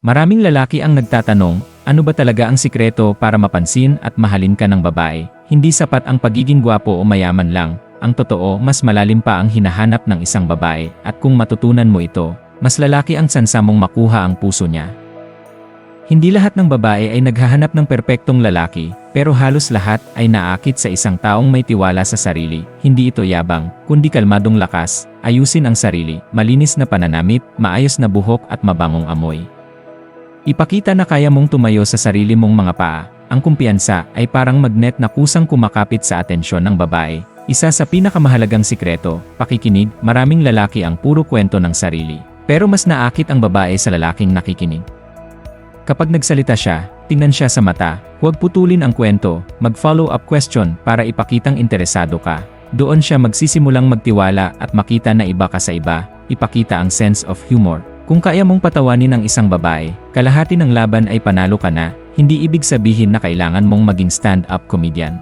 Maraming lalaki ang nagtatanong, ano ba talaga ang sikreto para mapansin at mahalin ka ng babae? Hindi sapat ang pagiging gwapo o mayaman lang. Ang totoo, mas malalim pa ang hinahanap ng isang babae, at kung matutunan mo ito, mas lalaki ang tsansa mong makuha ang puso niya. Hindi lahat ng babae ay naghahanap ng perpektong lalaki, pero halos lahat ay naakit sa isang taong may tiwala sa sarili. Hindi ito yabang, kundi kalmadong lakas, ayusin ang sarili, malinis na pananamit, maayos na buhok at mabangong amoy. Ipakita na kaya mong tumayo sa sarili mong mga paa. Ang kumpiyansa ay parang magnet na kusang kumakapit sa atensyon ng babae. Isa sa pinakamahalagang sikreto, pakikinig. Maraming lalaki ang puro kwento ng sarili, pero mas naakit ang babae sa lalaking nakikinig. Kapag nagsalita siya, tingnan siya sa mata, huwag putulin ang kwento, mag-follow-up question para ipakitang interesado ka. Doon siya magsisimulang magtiwala at makita na iba ka sa iba, ipakita ang sense of humor. Kung kaya mong patawanin ang isang babae, kalahati ng laban ay panalo ka na, hindi ibig sabihin na kailangan mong maging stand-up comedian.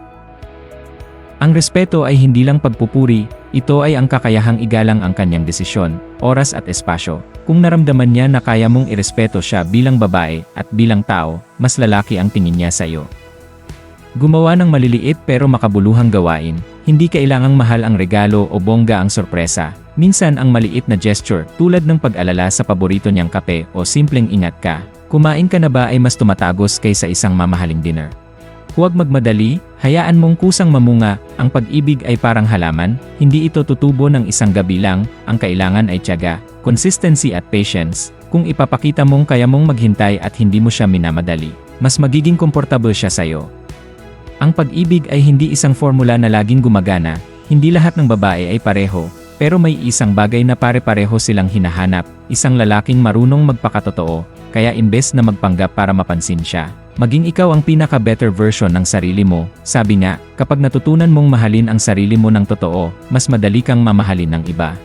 Ang respeto ay hindi lang pagpupuri, ito ay ang kakayahang igalang ang kanyang desisyon, oras at espasyo. Kung naramdaman niya na kaya mong irespeto siya bilang babae at bilang tao, mas lalaki ang tingin niya sa iyo. Gumawa ng maliliit pero makabuluhang gawain, hindi kailangang mahal ang regalo o bongga ang sorpresa. Minsan ang maliit na gesture tulad ng pag-alala sa paborito niyang kape o simpleng ingat ka, kumain ka na ba ay mas tumatagos kaysa isang mamahaling dinner. Huwag magmadali, hayaan mong kusang mamunga, ang pag-ibig ay parang halaman, hindi ito tutubo ng isang gabi lang, ang kailangan ay tiyaga, consistency at patience. Kung ipapakita mong kaya mong maghintay at hindi mo siya minamadali, mas magiging komportable siya sa'yo. Ang pag-ibig ay hindi isang formula na laging gumagana, hindi lahat ng babae ay pareho, pero may isang bagay na pare-pareho silang hinahanap, isang lalaking marunong magpakatotoo, kaya imbes na magpanggap para mapansin siya, maging ikaw ang pinaka-better version ng sarili mo. Sabi nga, kapag natutunan mong mahalin ang sarili mo ng totoo, mas madali kang mamahalin ng iba.